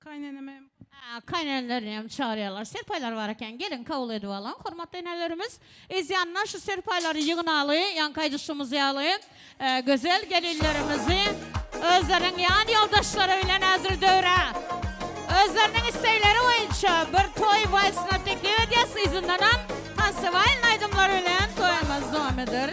Kaynanamam. Kaynanalarını çağırıyorlar. Serpaylar varken gelin kabul ediyorlar. Hürmetli nelerimiz. İzleyenler şu serpayları yığınalı, yan kaydışımız yağlı. Güzel gelinlerimizi özlerinin yan yoldaşlarıyla hazır dövre. Özlerinin istekleri oyunca bir toy valsine teklif ediyoruz. İzinden tansivalin aydımlarıyla toyumuz devam eder.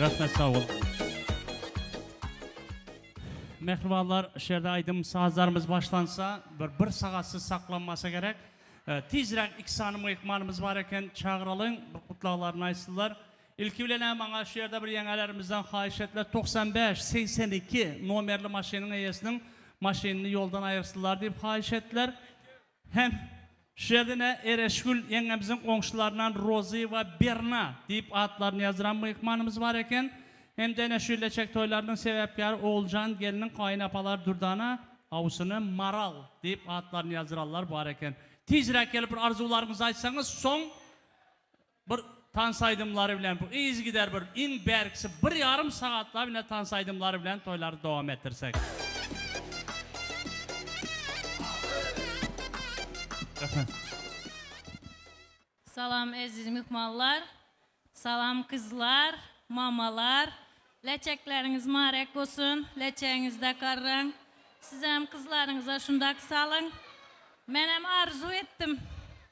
Rahmet sağ olun. Mehribanlar, şerde aydım sazlarımız başlansa bir sagatsız saklanması gerek. Tizrek iki sanı mıyıkmanımız varken çağıralım, kutlağlarını açsınlar. İlki bilen bana şerde bir yenelerimizden xahiş ettiler. 95-82 numarlı maşinin eyesinin maşinini yoldan ayırsınlar deyip xahiş ettiler. Hem şerdine Ereşgül yengemizin komşularından Rozi ve Berna deyip adlarını yazdıran mıyıkmanımız var eken hem de neşüyle çek toylarının sebepkarı Oğulcan gelinin kaynapalar durdana avusunu Maral deyip adlarını yazdırarlar var eken. Tizrek gelip bir arzularınızı açsanız son bir tansaydımları bilen bu iz gider bir in berkisi bir yarım saatla bile tansaydımları bilen toyları devam ettirsek. Salam aziz mehmanlar, salam kızlar, mamalar, leçekleriniz mübarek olsun, leçeğinizde karran, sizem kızlarınıza şundak salın. Menem arzu ettim,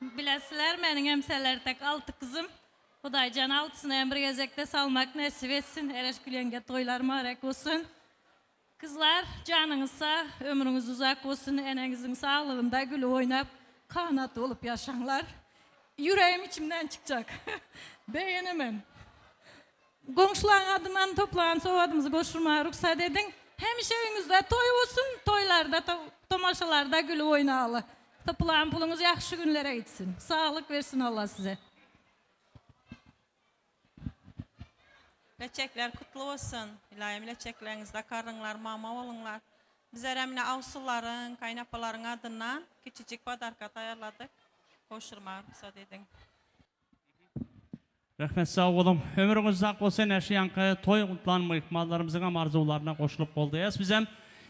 bilesiler menin emseler tek 6 kızım, Hudaycan altısını emri gezekte salmak nasip etsin, Ereşgül yenge toylar mübarek olsun. Kızlar canınızsa ömrünüz uzak olsun, enenizin sağlığında gülü oynap, kanat olup yaşanlar. Yüreğim içimden çıkacak. Beğenemem. Komşuların adından toplan soğadımızı koşturmaya ruhsat edin. Hem evinizde toy olsun, toylarda, tomaşalarda gülü oynalı. Toplan pulunuz yakşı günlere gitsin. Sağlık versin Allah size. Leçekler kutlu olsun. İlahim leçeklerinizde karınlar, mama olunlar. Bizler emine avsuların, kaynapaların adından küçücük padarkat ayarladık. Koşturma ruhsat edin. Rahmet sağ olun. Ömrünüz uzak olsun, yaşayan toy kutlanma ikmallarımızın arzularına koşulup olduyuz. Bizim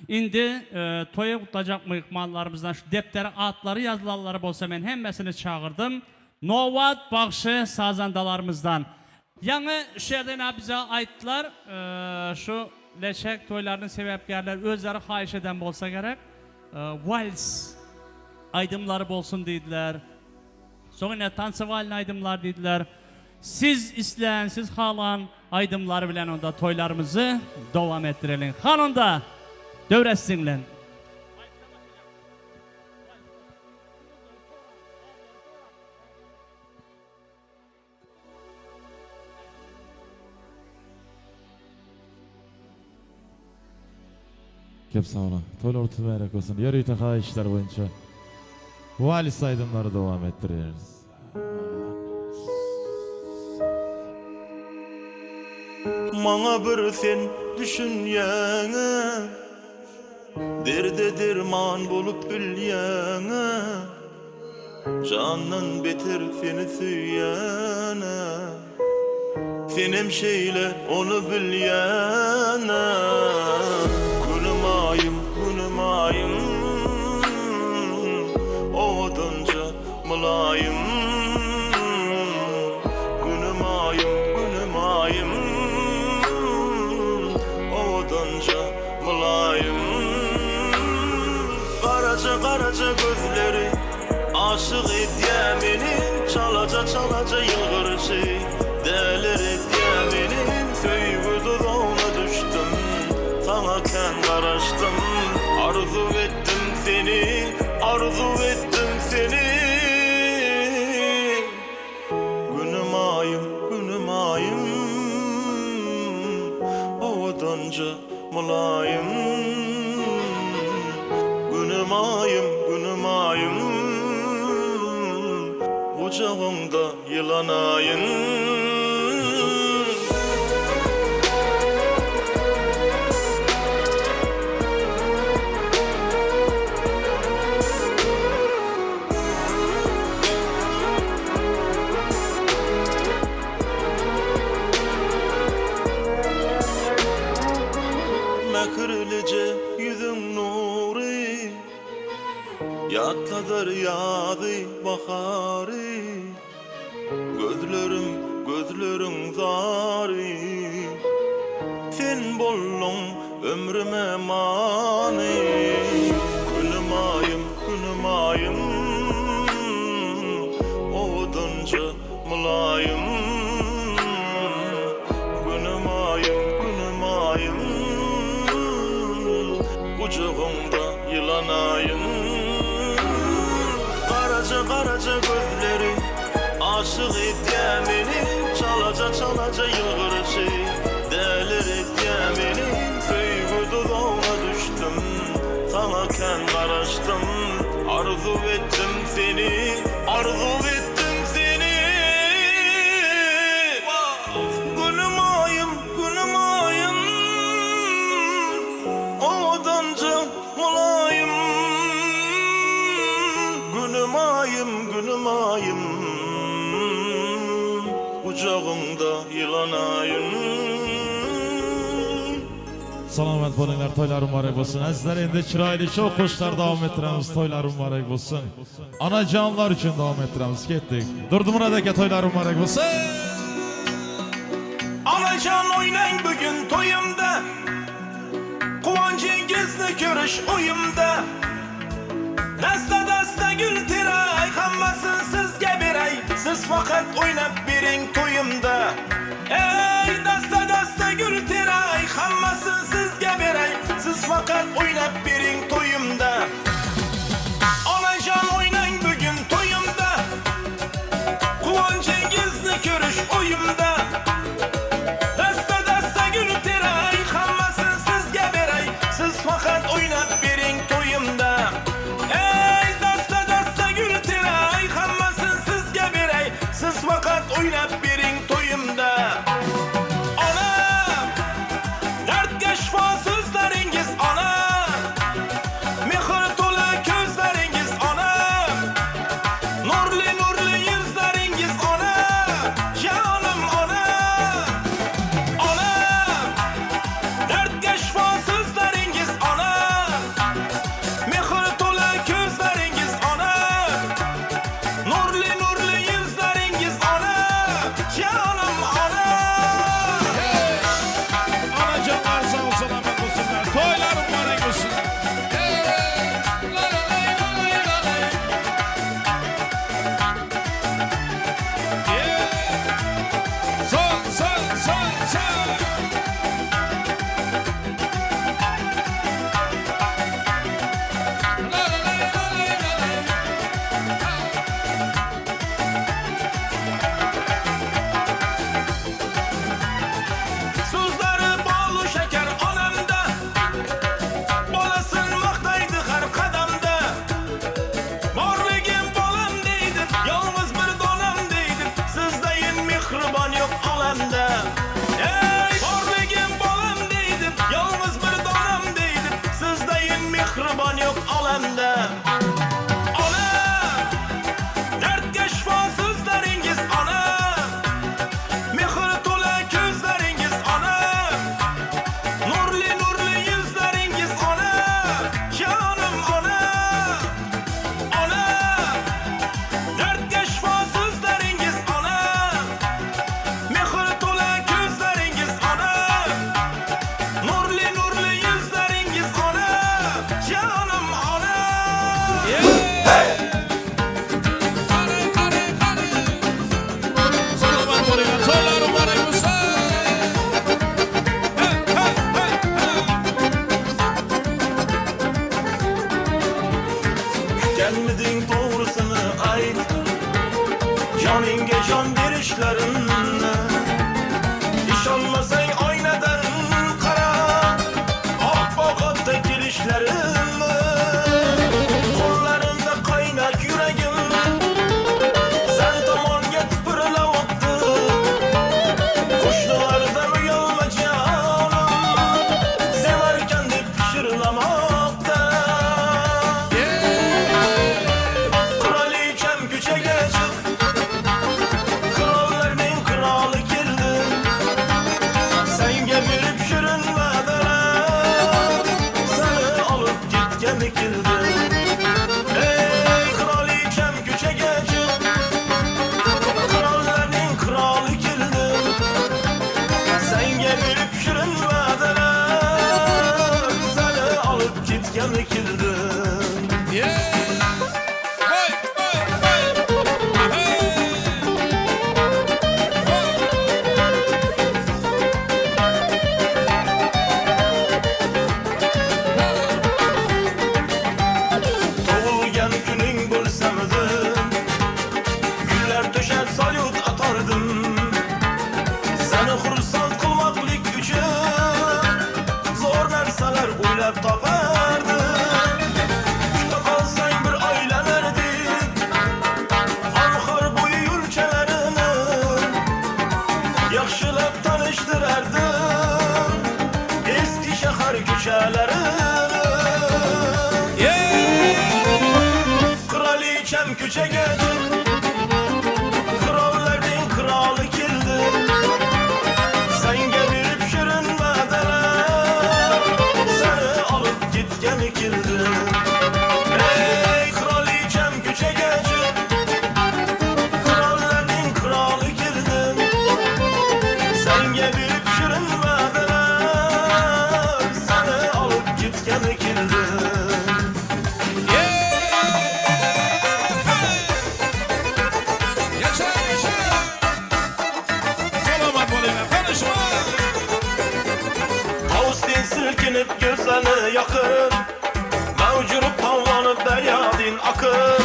indi toya kutlayacak mı ikmallarımızdan şu deptere adları yazılarları bolsa ben hemmesini çağırdım. Novat Bakşı sazandalarımızdan. Yani şerden bize aittiler şu leçek toylarının sebepkarları özleri xahiş eden bolsa gerek. Vals aydımları bolsun dediler. Sonra tansivalin aydımlar dediler. Siz isteyen, siz halan aydımları bilen onda toylarımızı devam ettirelim. Hanında dövresinler. Kep sağ olun. Toylar tümerek olsun. Yarı yutağa işler boyunca valis aydımları devam ettiriyoruz. Mana bir sen düşünyene derde derman bulup bilyene canın beter seni süyene senem şeyle onu bilyene Günüm ayım Oğudunca mulayım Günüm ayım Oğudunca mulayım Karaca gözleri aşık etye beni Çalaca yılgırışı delir etye beni Söygü dudağına düştüm sana ken karaştım Arzu ettim seni Günüm ayım Oğudunca mulayım Günüm ayım kucağımda yılanayım. Mekirlice yüzün nuri, yatladır yadı baharı. Gözlerin zari, sen bollun ömrüme mani. Günüm ayım, odunca mulayım. Günüm ayım, kucağımda yılanayım. Karaca gözleri aşık etken beni, çalaca yılgırışı delir etken beni. Sevgi dudağına düştüm, sana ken karıştım. Arzu ettim seni. Günüm ayım, odanca mulayım. Günüm ayım, kucağımda yılanayım. Salamat bolinglar, toylar mübarek olsun. Azizlar, endi chiroyli show qo'shiqlar davom ettiramiz. Toylar mübarek olsun. Onajonlar uchun davom ettiramiz. Ketdik. Durdimurod aka, toylar mübarek olsun. Anacan oynayın bugün toyumda, kuvancınızı görüş oyumda. Dasta gül tiray, hammasın sizge biray. Siz fakat oynap biring toyumda. Ey dasta gül tiray, hammasın sizge biray. Siz fakat oynap biring toyumda. Anacan oynayın bugün toyumda, kuvancınızı görüş oyumda. Dasta gül tiray, hammasın sizge biray. Siz fakat oynap biring toyumda. Siz vakat oynap biring toyumda. Ana, dertkeş sözleringiz ana, mehir tola gözleringiz ana, nurli yüzleringiz ana, canım ana. Ana, dertkeş sözleringiz ana, mehir tola gözleringiz ana, nurli yüzleringiz ana, canım ana. Anajonlar sağ ol, salamat olsunlar. Toylar mübarek olsun. Sol. Suzları bol şeker anamda, bolasın maktaydı her kadamda. Morligim bolam deydim, yalnız bir donam deydim. Sizdeyin mihriban yok alemde. Ey morligim bolam deydim, yalnız bir donam deydim. Sizdeyin mihriban yok alemde. Ana, dertkeş sözleringiz ana, mehir tola gözleringiz ana, nurli yüzleringiz ana, canım ana. Ana, dertkeş sözleringiz ana, mehir tola gözleringiz ana, nurli yüzleringiz ana, canım ana. Salamat bolinglar, toylar mübarek olsun. Gelmedin doğrusunu ait, canınge can verişlerinle. İş olmasay aynadan kara, akbakat da girişlerinle. Kollarında kaynak yüreğim, sen salyut atardım. Seni xursand qilmoqlik uchun zo'r narsalar o'ylab topardim. Kuta qolsang bir aylanardik anhor bo'yi yo'lchalarini, yaxshilab tanishtirardim eski shahar ko'chalarini. Kraliçem ko'chaga krallarning krali keldi. Senga berib shirin va'dalar seni olib ketgani keldi. Ey kraliçem ko'chaga krallarning krali keldi. Senga berib shirin va'dalar seni olib ketgani keldi. Tavusdin silkinib gözlerini yakıp mavjurib havlanib daryodin akıp.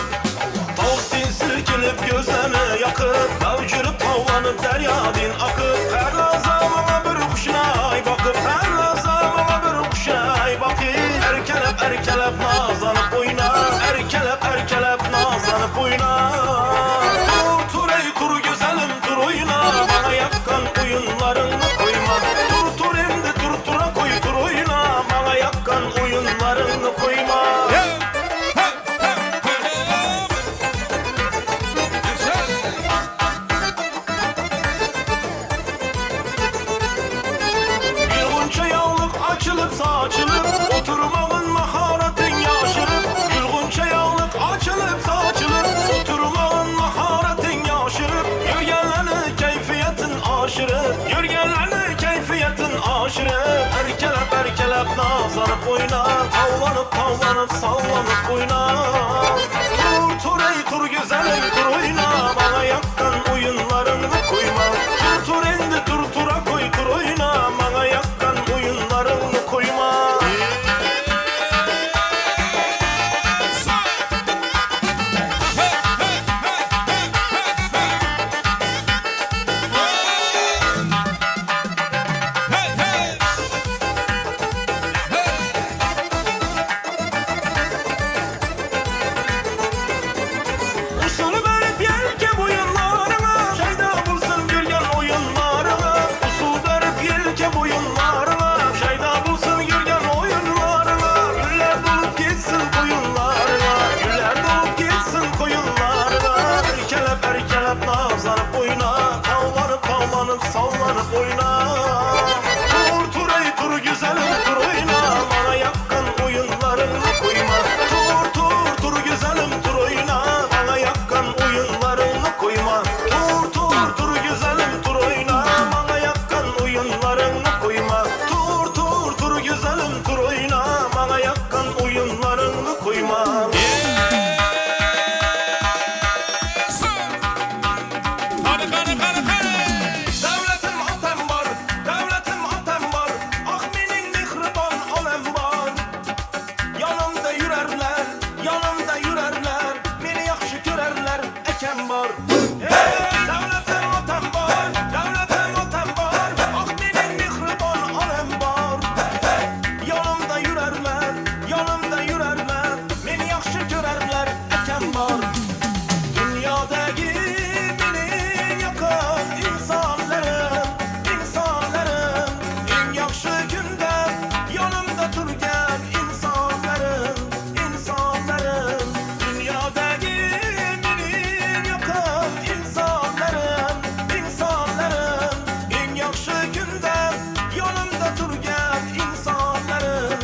Tavusdin silkinib gözlerini yakıp mavjurib havlanib daryodin akıp. Her lazamına bir kuşnay bakıp, her lazamına bir kuşnay bakıp. Erkelep nazlanıp oyna, erkelep nazlanıp oyna. Tur ey tur güzelim tur oyna, bana yakkan oyunlarını koyma. Tur endi tura koy tur oyna, bana yakkan oyunlarını koyma. Bir gunça yağlık açılıp saçılıp, oturmağın maharetin yaşırıp. Bir gunça yağlık açılıp saçılıp, oturmağın maharetin yaşırıp. Yürgenlerini keyfiyetin aşırıp, yürgenlerini keyfiyetin aşırıp. Erkelep nazlanıp oyna, tavlanıp sallanıp oyna. Tur ey tur güzelim tur oyna, bana yakkan oyunlarını koyma. Tur endi tura koy tur oyna, bana yakkan oyunlarını koyma. Usulü verip yelke boyunlarına, şeyda bulsun gürgen oyunlarına. Usul verip yelke boyunlarına, şeyda bulsun gürgen oyunlarına. Güller dolup gitsin koyunlarına, güller dolup gitsin koyunlarına. Erkelep nazlanıp oyna, tavlanıp sallanıp oyna. Tur ey tur güzelim tur oyna, bana yakkan oyunlarını koyma. Tur güzelim tur oyna, bana yakkan oyunlarını koyma. Tur güzelim tur oyna, bana yakkan oyunlarını koyma. Tur güzelim tur oyna, bana yakkan oyunlarını koyma. Devletim atam var, devletim atam var. Ah mening mehriban olam var. Yanımda yürerler, meni yaxshi ko'rarlar, akam bor. Hey, devletim atam var, devletim atam var. Ah mening mehriban olam var. Yanımda yürerler, meni yaxshi ko'rarlar, akam bor. Dünyadaki beni yakan insanlarım, en yaxshi günde yanımda turgan insanlarım. Dünyadaki beni yakan insanlarım, en yaxshi günde yanımda turgan insanlarım.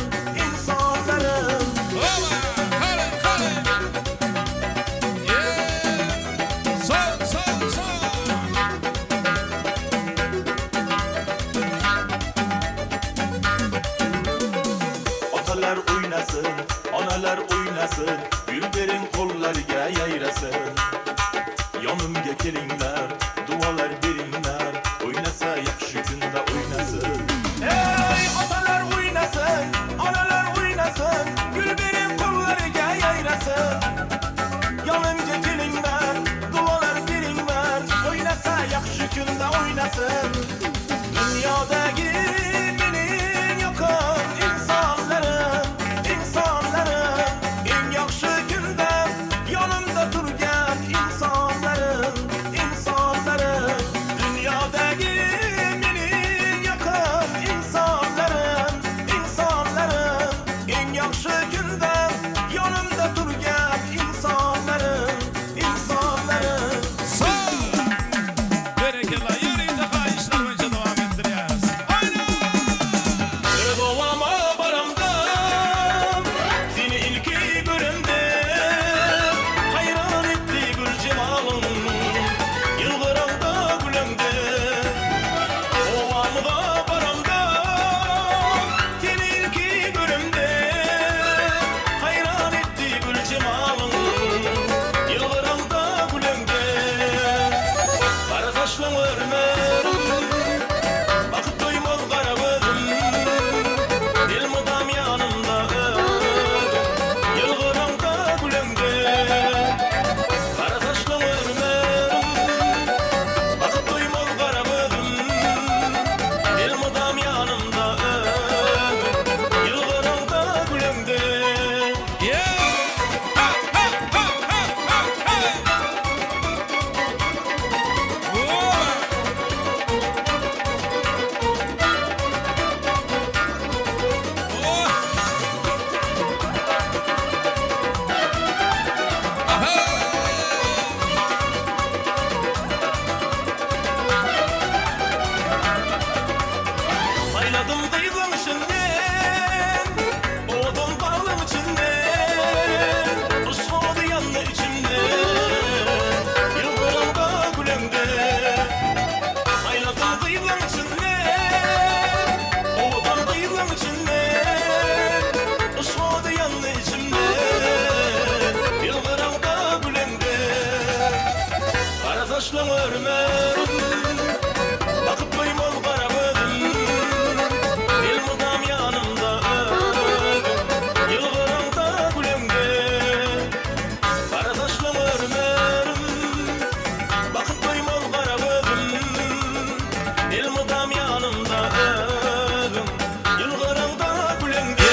saçlın örmerim bakıp duymol kara gözüm el mudam yanımda ögüm yılgırımda gülümge kara saçlın örmerim bakıp duymol kara gözüm el mudam yanımda ögüm yılgırımda gülümge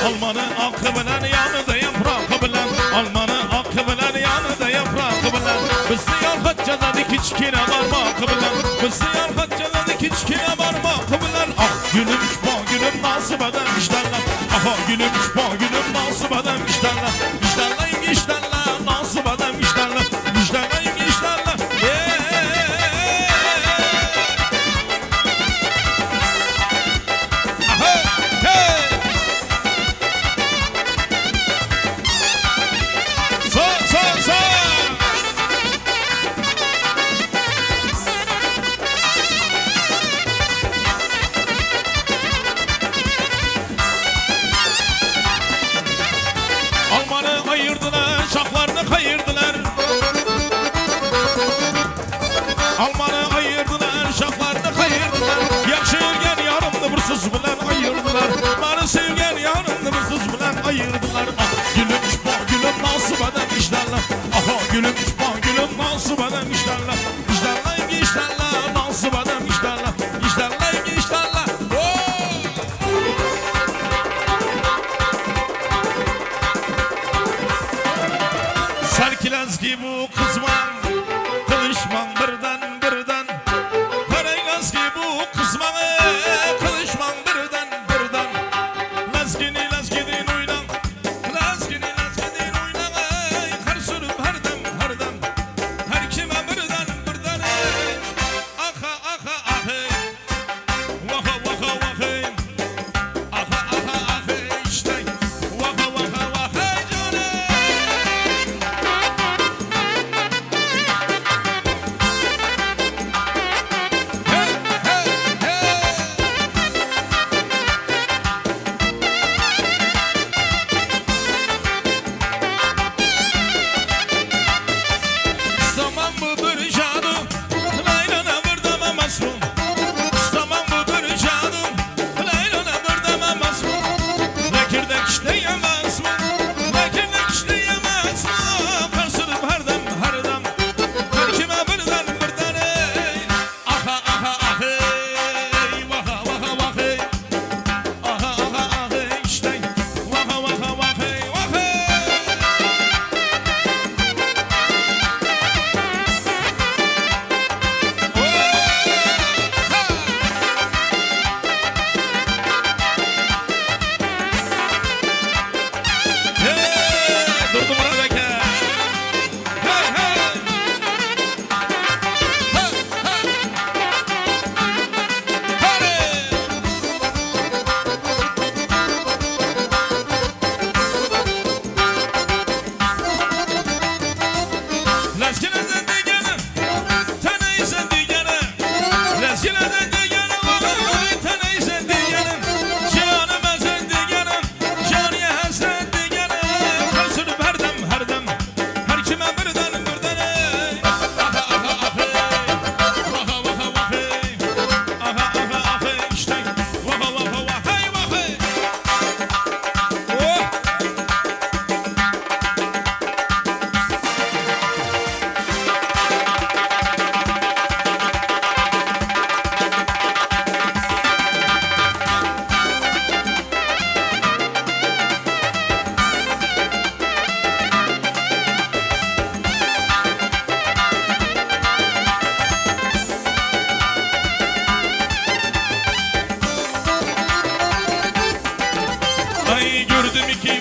Almanın akı bilen yanında yaprak bilen Almanın akı bilen yanında yaprak bilen Bizi yalhatçadan kiçkine varmak bilen Bizi yalhatçadan kiçkine varmak bilen Ah gülüm şpa gülüm nasıl beden işlerler Aha gülüm şpa gülüm nasıl beden işlerler İşlerler işlerler nasıl beden işlerler İşlerler işlerler Almanı ayırdılar, şaflarını kayırdılar Yakşı yürgen yarımdı bursuz bilen ayırdılar Bana sevgen yarımdı bursuz bilen ayırdılar Ah gülüm şpa gülüm nasıl beden işlerler Aha gülüm şpa gülüm nasıl beden işlerler İşlerler işlerler nasıl beden işlerler İşlerler işlerler Serkilez gibi bu kızman Kılıçman birden Karaylas gibi bu kızmanı Kılıçman birden Lezgini oynan Lezgini oynan Kar sürüp her dem Her kime birden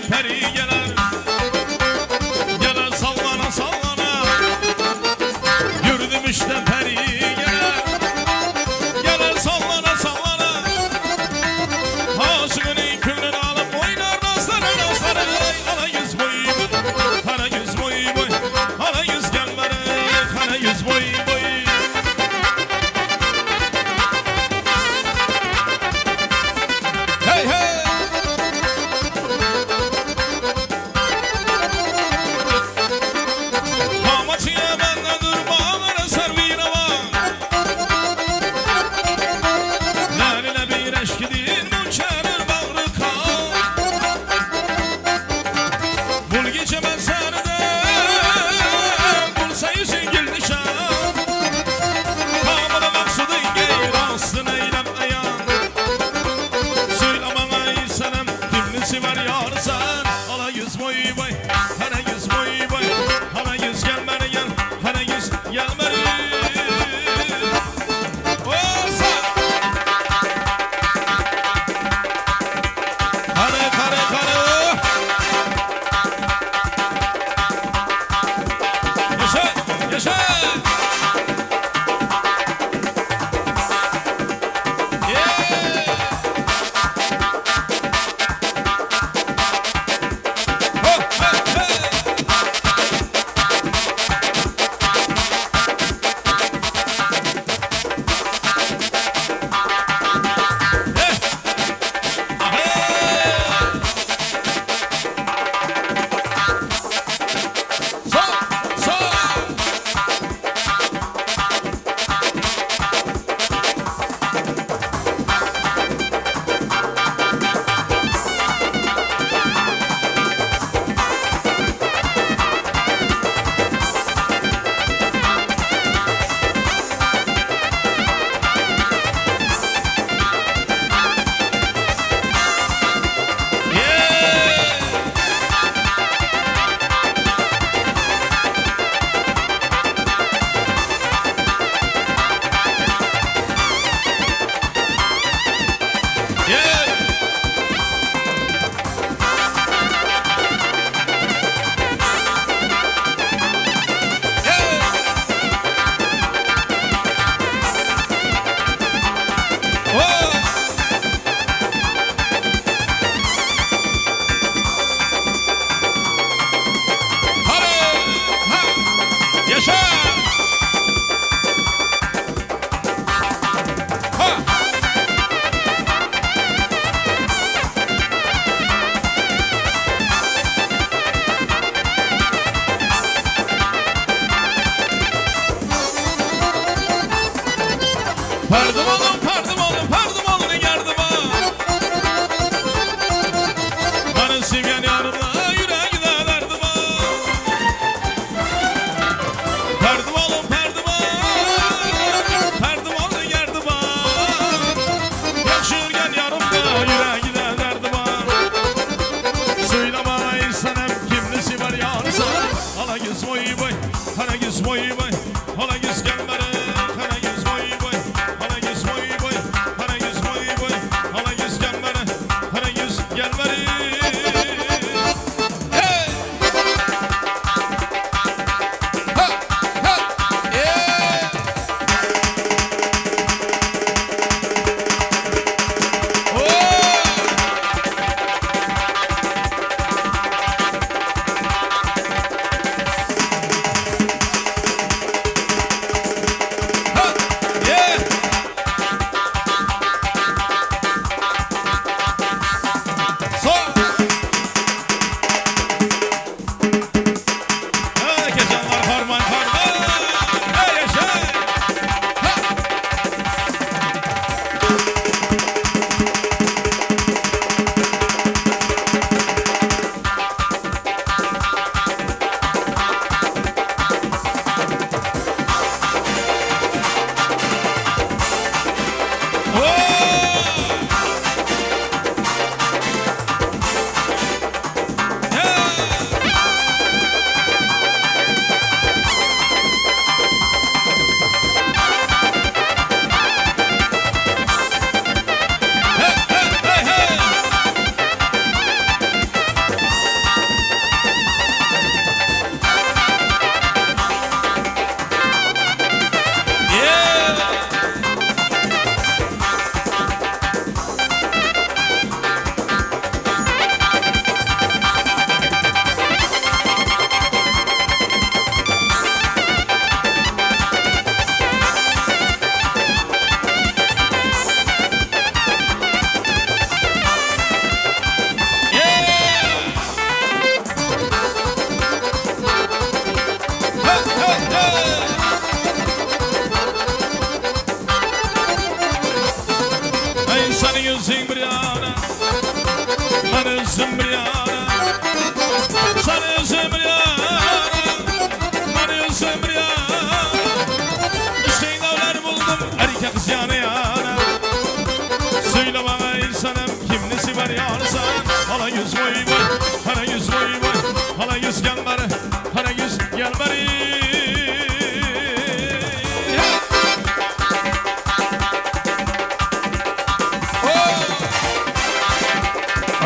peri gelir. Gelir sallana sallana. Yürüdüm işte peri gelir. Gelir sallana sallana. Aşığının külünü alıp oynar nazları nazları. Ana yüz boy boy, ana yüz boy boy, ana yüz gel bana, ana yüz boy boy. Hey hey. Mamaçıya benden durmalara servir ama. Laline bir eşkidin münçerir bağrı kan. Bul gece ben seni de bulsa yüzün gül nişan. Kamını maksudun geyir aslın eylem ayan. Söyle bana insanım kimlisi var yar sen. Hala yüz boy boy, hala yüz boy boy, hala yüz gel beri gel, hala yüz gel beri. Olsa. Kare kare kare. Yaşa yaşa. Yeah. Ho, ho, ho. Eh. Ahey. Sol, sol. Yeah. Yeah. Oh. Hadi. Ha. Yaşa. Ha. Pardon oğlum, pardon oğlum, pardon oğlum, yardım al. Bana sevyen yanımda yüreğine verdim al. Pardon oğlum, pardon oğlum, pardon oğlum, yardım al. Yaşırken yanımda yüreğine verdim al. Söyle bana insanım kimlisi var yarısı. Hala yüz boy boy, hala yüz boy boy, hala yüz gel bana, hala yüz boy boy, hala yüz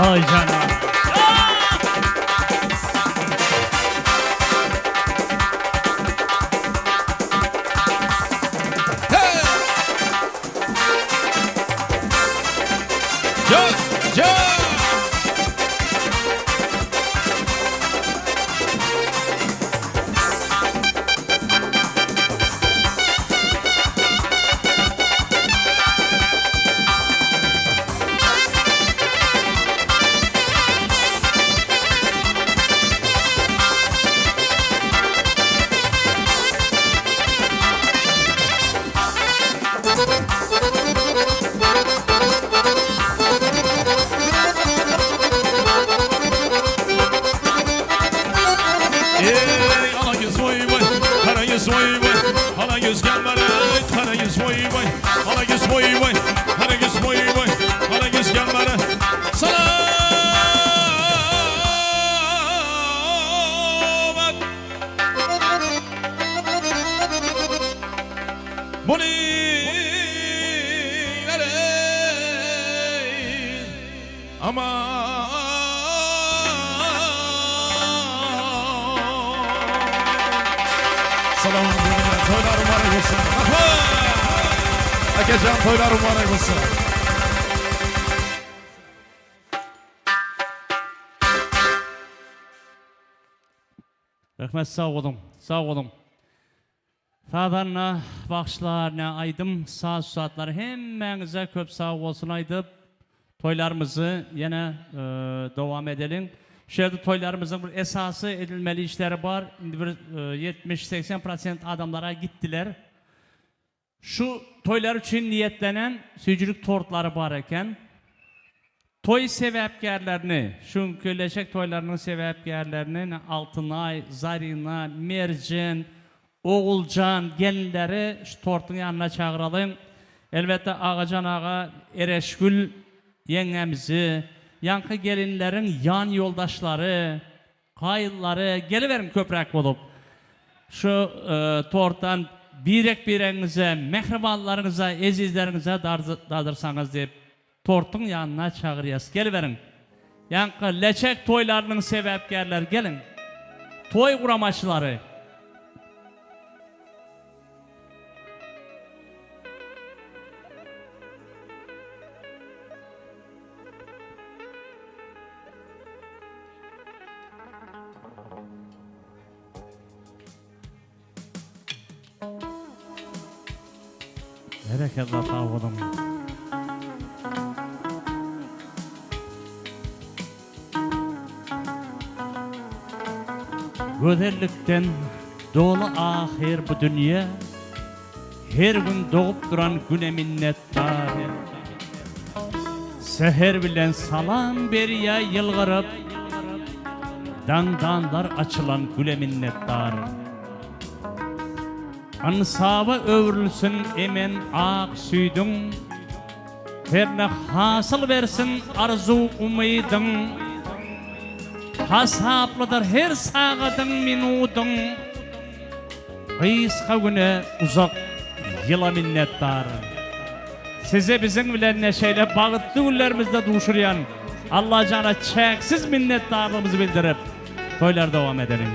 Ay canım. Akacan toylar mübarek olsun. Rahmet sağ olun, sağ olun. Sağlarına, bağışlarına aydım, sağ saatler hemmenize köp sağ olsun aydıp toylarımızı yine devam edelim. Şöyle toylarımızın bir esası edilmeli işleri var. Şimdi bir 70-80% adamlara gittiler. Şu toylar için niyetlenen sücülük tortları var iken toy sebepkarlarını, şu köleşek toylarının sebepkarlarının Altınay, Zarina, Mercan, Oğulcan gelinleri şu tortun yanına çağıralım. Elbette Ağacan Ağa, Ereşgül yengemizi, yankı gelinlerin yan yoldaşları, kayılları geliverin köprek olup şu torttan birinize, mehribanlarınıza, ezizlerinize dardırsanız deyip tortun yanına çağırıyız. Geliverin. Yankı leçek toylarının sebepkarlar gelin. Toy kuramaçları. Bereketle sağ olun. Güzellikten dolu ahir bu dünya, her gün doğup duran güne minnettar. Seher bilen salam beriye yılgırıp, dandanlar açılan güle minnettar. Ansabı övrülsün emen ağ süydün, her ne hasıl versin arzu umaydın. Hasaplıdır her sağadın minudun, kıyıska güne uzak yıla minnettar. Size bizim bilen neşeyle bağıtlı günlerimizde duşuryan Allah cana çeksiz minnettarlığımızı bildirip toylar devam edelim.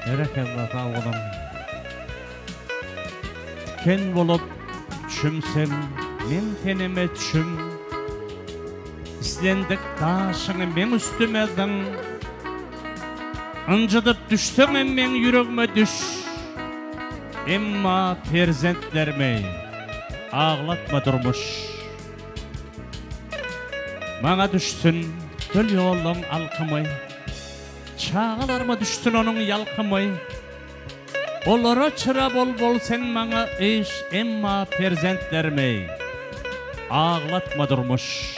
Erekella sağolum. Ken bolup düşümsem, men tenime düşüm. İslendik taşını men üstümedin. Ancıdıp düşsem men yüreğime düş. Emma perzentlerime ağlatma durmuş. Bana düşsün döl yolun alkımı. Çağlarıma düşsün onun yalkımı. Olara çıra bol sen bana eş emma perzentlerime ağlatma durmuş.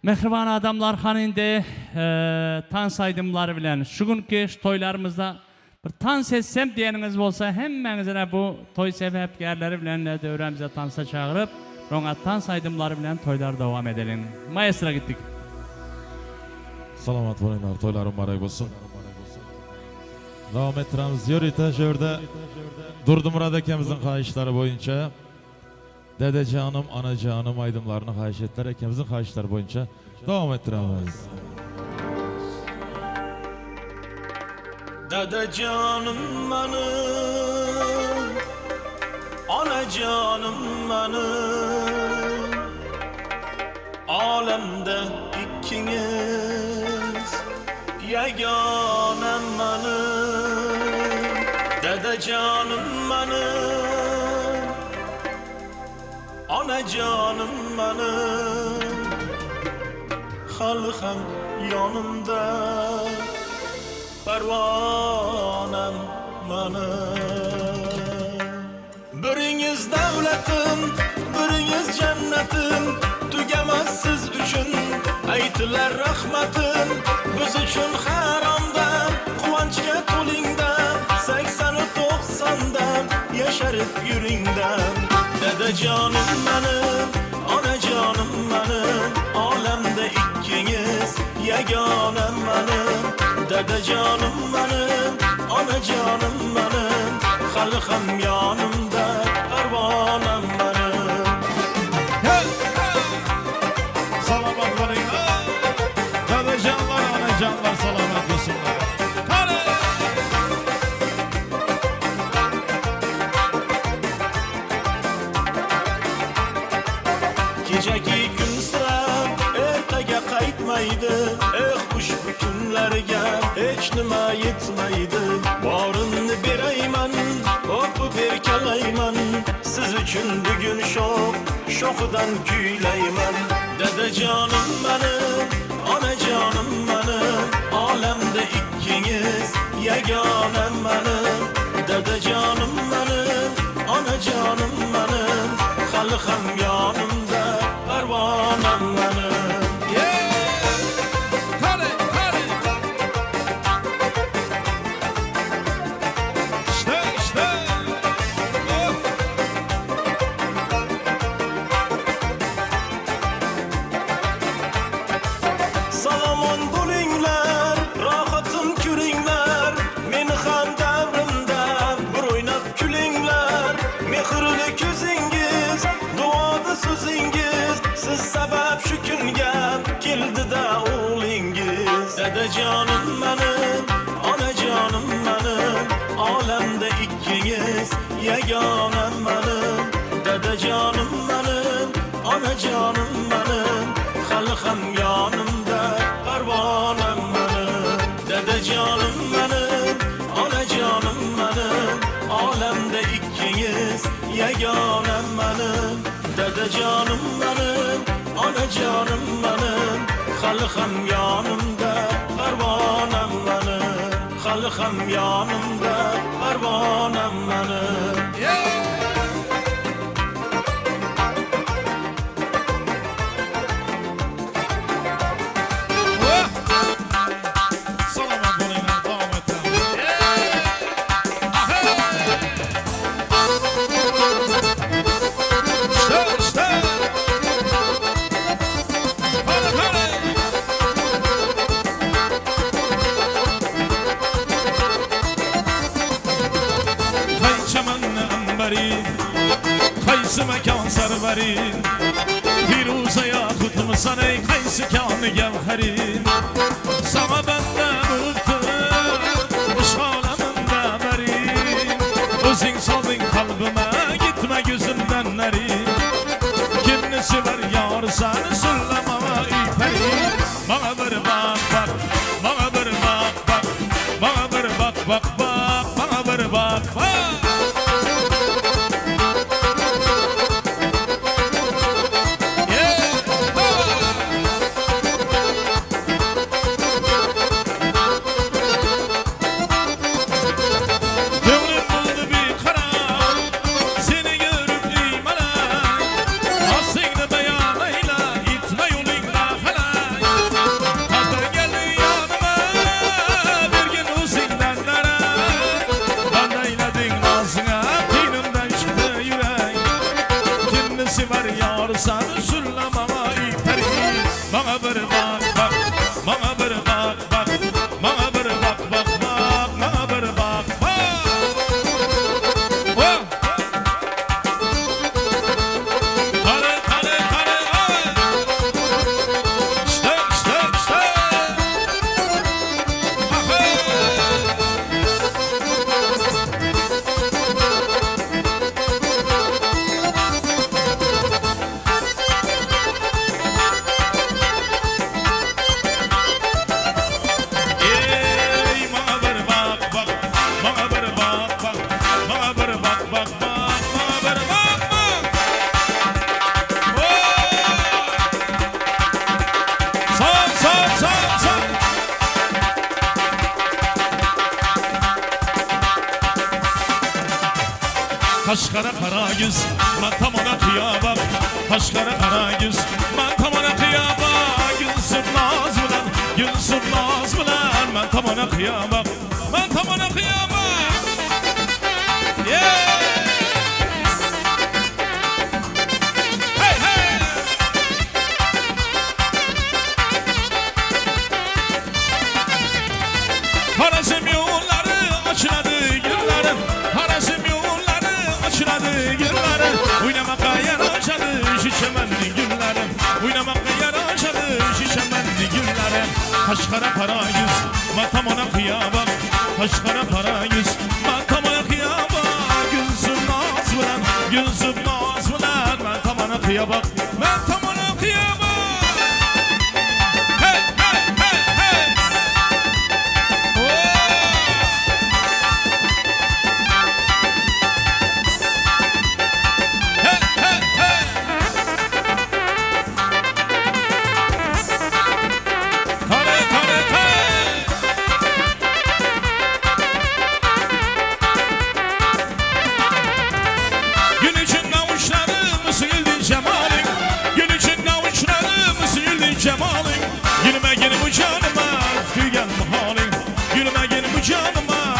Mehriban adamlar haninde tan saydımlar bilen şu günkü toylarımızda bir tan setsem diyeniniz olsa hemmenize bu toy sebepkarları bilen de öğrenimize tansa çağırıp ona tan saydımlar bilen toylar devam edelim. Maestra gittik. Salamat bolinglar, toylarım mübarek olsun. Devam ettiremiz. Yörite şöyle Durdumurad ekemizin kayışları boyunca Dede canım, ana canım aydımlarını kayış ettiler. Ekemizin kayışları boyunca devam ettiremiz. Dede canım benim, ana canım benim, alemde ikiniz yeganem benim. Dede canım benim, ana canım benim, halkım yanımda, pervanem benim. Biriniz devletim, biriniz cennetim, tügemez siz üçün aytilar rahmetim. Biz üçün haramda, kuvonchga to'lingda, 80-90da yaşarıp yüringden. Dede canım benim, ana canım benim, alemde ikkiniz yeganem benim. Dede canım benim, ana canım benim, halkım yanımda, pervanem benim. Hey! Salamat bolinglar. Dede canlar, ana canlar salamat olsunlar. Hadi! Geceki gün sıra ertege qaytmaydı. Kuş bütünlerge hiç nima yetmaydı. Barını bereyman, opu berkalayman. Siz üçün bugün şokudan küyleyman. Dede canım benim, ana canım benim, alemde ikkiniz yeganem benim. Dede canım benim, ana canım benim, halkım yanımda, pervanem benim. Salamon bulinglar, rahatım küringlar, men ham davrimda bir o'ynab kulinglar. Mehrli ko'zingiz, duo canım benim, ana canım benim, halkım yanımda, pervanem benim. Dede canım benim, ana canım benim, alemde ikiyiz, yeganem benim. Dede canım benim, ana canım benim, halkım yanımda, pervanem benim. Halkım yanımda, pervanem benim. Salamat olaylar, devam et. İşte. Hadi. Kay çamanlı ambari, kaysı mekan serveri, Firuze yakutmu sanay, kaysı kanı gevheri. Sana benden bıktım, işgaleminde beri, özün saldın kalbime, gitme gözümden neri. Kimni sever yar seni sırlamama iperi. Bana bir bak bak, bana bir bak bak, bana bir bak bak bak, bana bir bak bak. Gönlüm buldu bir karar, seni görüp imanay. Aslında beyanıyla, itme yolunda halay. Hatta gel yanıma, bir gün uzinden nere. Ben eyledin nazına, dinimden çıktı yürek. Kimisi var yar sen, sürlemama iperi. Bana bir bak bak, bana bir bak bak, bana bir bak bak bak, bana bir bak bak. Oh! Kare kare kare ay! İşte. Ahey! Ey bana bir bak bak, bana bir bak bak, bana bir bak bak bak, bana bir bak bak. Sağ. Kaşkara kara yüz, matamana kıyabak. Kaşkara kara yüz, matamana kıyabak. Gülsün naz bilen, gülsün naz bilen. Matamana kıyabak, matamana kıyabak. Yeah! Hey hey! Harazım yolları açıladı günlerim. Harazım yolları açıladı günlerim. Oynamakta yaraşadı şişemenli günlerim. Oynamakta yaraşadı şişemenli günlerim. Kaşkara para yüz, matamana kıyabak. Kaşkara para yüz, matamana kıyabak. Gülsün naz bilen, gülsün naz bilen. Matamana kıyabak, matamana kıyabak. Hey hey hey hey! Gün içinde uçlarım sildi cemalin. Gün içinde uçlarım sildi cemalin. Gülme gel bu canıma, tüyen halin. Gülme gel bu canıma.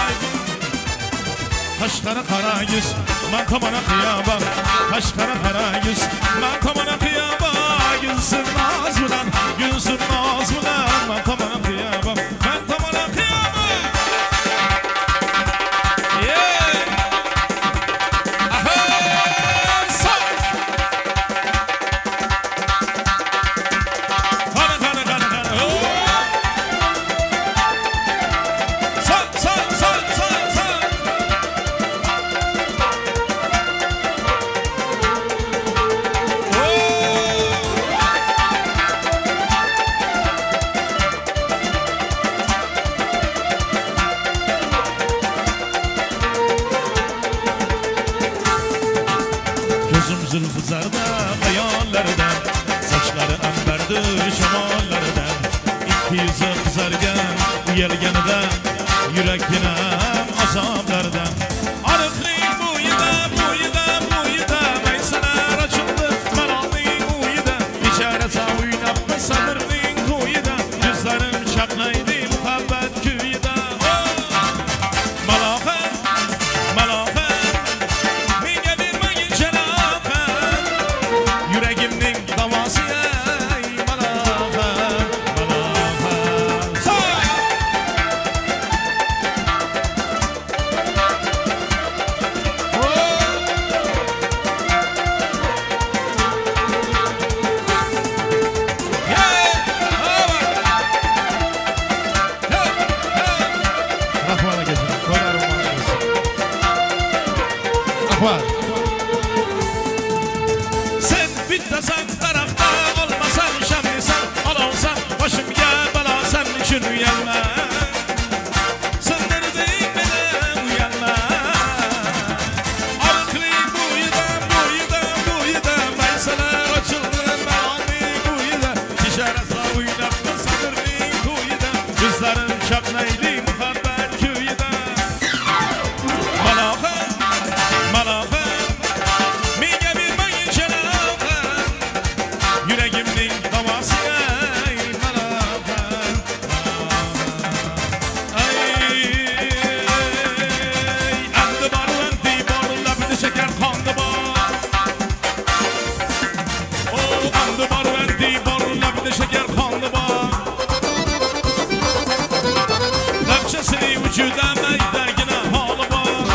Kaşkara kara yüz, mantamana kıyabak. Kaşkara kara yüz, mantamana kıyabak. Gülsün naz bilen, gülsün naz bilen. Mantamana kıyabak, mantamana kıyabak. Yeah! Ahey! Sağ! Kana. Oh! Sağ. Uzun zülfü zerde hayallerden, saçları emberdir şemallerden. İki yüzü kızargen yelgenide, yürek yinem azaplerden. Arıklayın bu yide, bu yide, bu yide, meyseler açıldı melalıyım bu yide. İçeride oynap mesadırlıyım bu yide, yüzlerim çaklaydı muhabbet küyide. Malafe, malafe, minge vermeyin celafe, yüreğimnin davası ey malafe, malafe. Rahmana geçin, koyarım bana geçin. Ahval. Sen bitmesen tarafta olmasan şemlisen, al olsan başım gel bela sen için uyanma. Sen neredeyim benim uyanma. Arıklıyım bu yıdan, bu yıdan, bu yıdan, meyseler açıldı melanıyım bu yıdan. Ticaretle oynatma sanırlıyım bu yıdan, yüzlerim çaklaydı muhabbet köyüden. Malafe, malafe, minge bilmeyin şelafe, yüreğimnin davası ey malafe, malafe. Ay, andı var, andı var, labide şeker kandı var. Oh, andı var, andı var, labide şeker kandı var. Lepçesini vücuda meydegine halı var.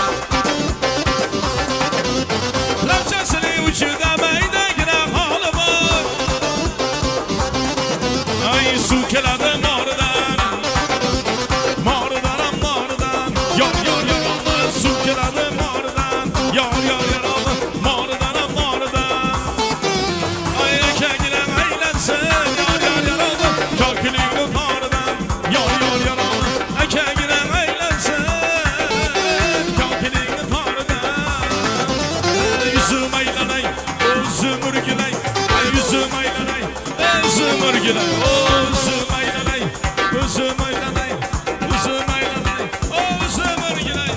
Lepçesini vücuda meydegine halı var. Ay su keladı mardan, mardan, mardan. Yar yar yaralı su keladı mardan, yar yar yaralı mardan, mardan. Ay ekegine eğlensin yar yar yaralı, kakülüğü mardan, yar yar yaralı. Ekegine eğlensin kakülüğü mardan. Yüzüm eğleney, özüm ürgüley, yüzüm eğleney, özüm ürgüley, özüm eğleney, özüm eğleney, özüm eğleney, özüm ürgüley.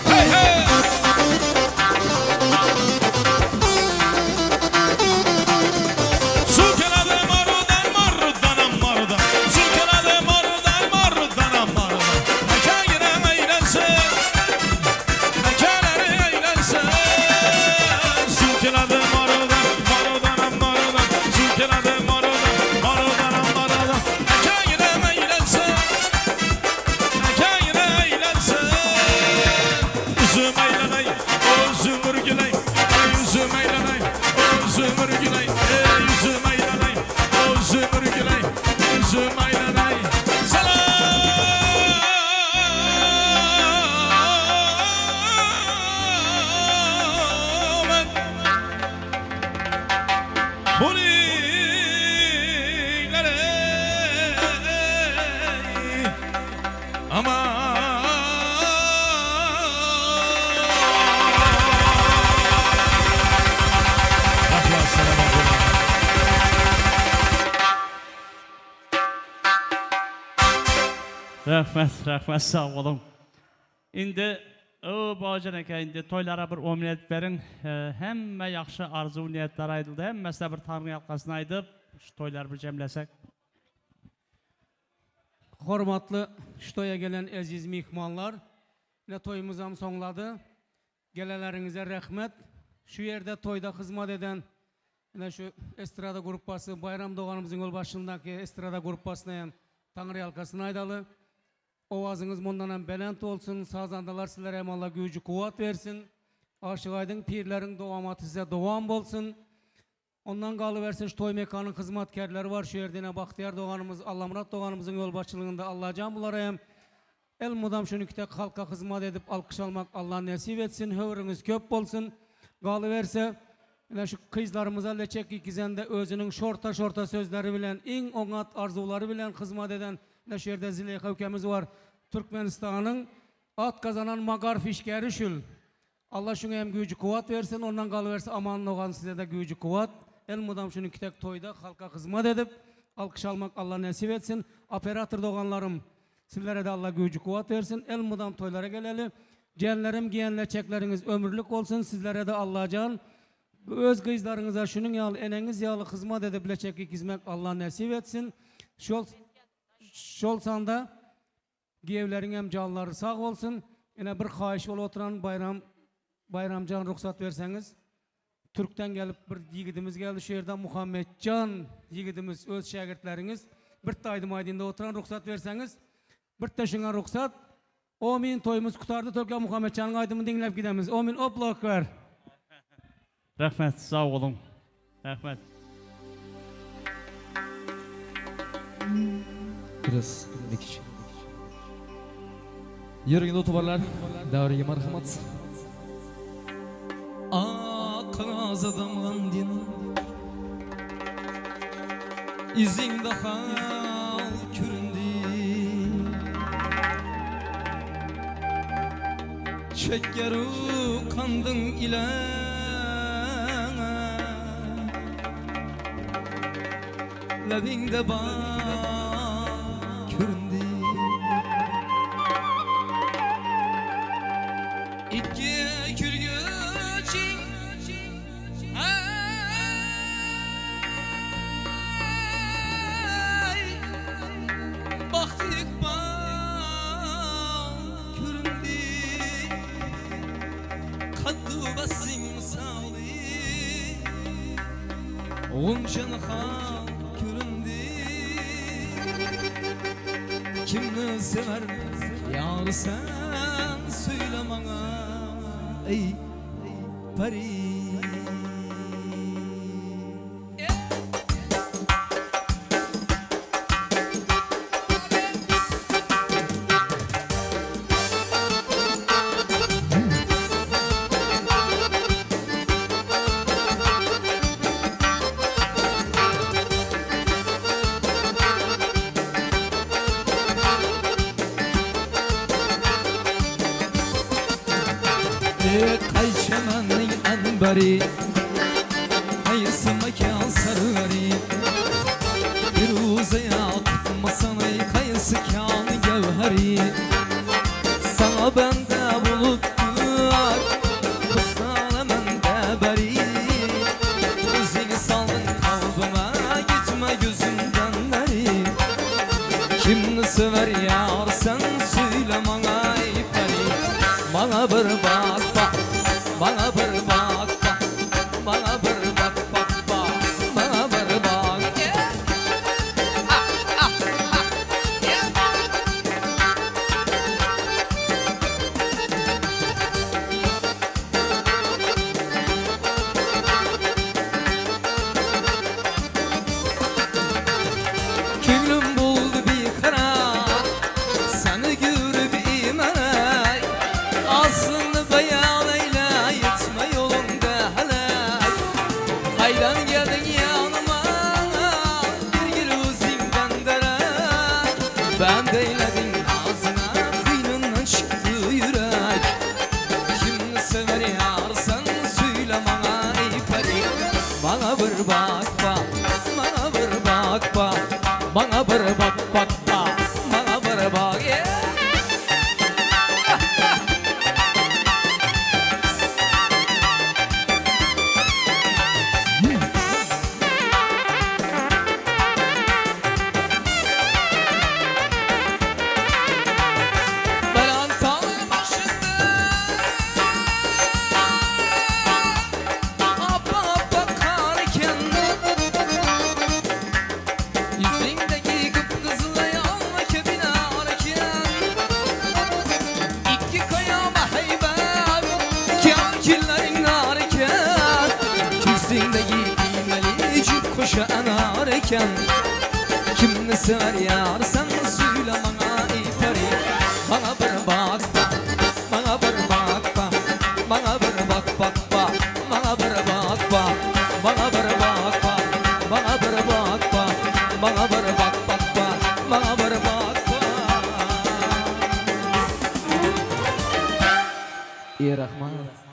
Hey hey! Su kanadı mardan, mardan, mardan. Su kanadı mardan, mardan, mardan. Ekegine eğlensin, ekeleri eğlensin. Su kanadı mardan, mardan, mardan. Su kanadı mardan, mardan, mardan. Ekegine eğlensin, ekegine eğlensin. Üzüm eğleney, özüm ürgüley, üzüm eğleney, özüm ürgüley, üzüm eğleney, özüm ürgüley, üzüm eğleney. Selamet. Bu nilere aman. Rahman selam aleyküm. Rahmet, sağ olun. İndi o Bacan aka indi toylara bir omlet verin. Hemme yaxşı arzu niyetler aydıldı. Hemmesi de bir tanrı yalqasını aydıp şu toylar bir cemlesek. Hormatlı ştoya gelen aziz mihmanlar, ne toyumuzam sonladı. Gelelerinize rahmet. Şu yerde toyda hizmet eden şu estrada gruppası, Bayram Doğanımızın yol başındaki estrada gruppasına Tanrı yalkasını aydalı. Ovazınız bundan belent olsun, sazandalar sizlere Allah gücü kuvvet versin. Aşık aydın pirlerin doğamatı size doğan bolsun. Ondan kalıverse şu toy mekanın hizmetkarları var. Şu yerdene Bahtiyar Doğanımız, Allamurat Doğanımızın yol başçılığında Allah can bular hem. El mudam şunukte halka hizmet edip alkış almak Allah nasip etsin. Hövrünüz köp bolsun. Kalıverse şu kızlarımıza leçek ikizende özünün şorta sözleri bilen, in onat arzuları bilen hizmet eden şu yerde Zileyha ülkemiz var. Türkmenistan'ın at kazanan magar fişkeri şül. Allah şuna hem gücü kuvvet versin, ondan kalıverse aman oğan size de gücü kuvvet. El mudam şunu kitek toyda halka hizmet edip alkış almak Allah nasip etsin. Operatör doğanlarım sizlere de Allah gücü kuvvet versin. El mudam toylara geleli. Cenlerim giyenle çekleriniz ömürlük olsun. Sizlere de Allah can. Öz kızlarınıza şunun yağlı, eneniz yağlı hizmet edip leçek ikizmek Allah nasip etsin. Şol sanda giyevlerin hem canları sağ olsun. Yine bir hayiş ol oturan Bayramcan ruhsat verseniz. Türk'ten gelip bir yigidimiz geldi şu yerden Muhammedcan yigidimiz öz şagirdleriniz. Bir taydım aydında oturan ruhsat verseniz. Bir taşına ruhsat. Omin toyumuz kutardı Türk'e Muhammedcan'ın aydımını dinlep gidemiz. Omin oplak ver. Rahmet, sağ olun. Rahmet. Biraz dinledik. Yürüyün otobarlar. Davriye marhamat. Akaz adamın din. İzinde hal küründü. Çekkeru kandın ile. Labinde bağ küründü. İki kürgüçin baktık bağ küründü. Kaddu basın sağlı oncanı hal küründü. Kimni sever yar sen söyle bana ey pari. Kayçemanın anbari hayırsın mekan sarıları Firuza'ya tutmasanı kayısı kânı gevheri Sana bende bulutlar Kustana bende beri Gözünü saldın kalbime gitme gözümden beri Kimni sever yar sen söyle bana ey peri Bana bir bak bak bana bir bak bak, bana bir bak bak bak, bana bir bak. Küllüm buldu bir karar, seni görüp imenek. Aslında bayan eyle yetme yolunda helak. Haydan geldin yanıma bir gül özünden derek. Ben deyledin ağzına kıynından çıktı yürek. Kimni sever yar sen söyle bana ey peri. Bana bir bak bak, bana bir bak bak, bana bir bak bak bak, bana bir bak. Yüzündeki kıpkızıl ayağına kebine ararken İki kayama heybet Kâkillerin ararken Yüzündeki iğmeli gümüşe anar eken Kimni sever yar sen söyle bana ey peri Bana bir bak bak Bana bir bak bak Bana bir bak bak bak Bana bir bak bak Bana bir bak bak Bana bir bak bak Bana bir bak bak bak Bana bir bak bak İyi Rahman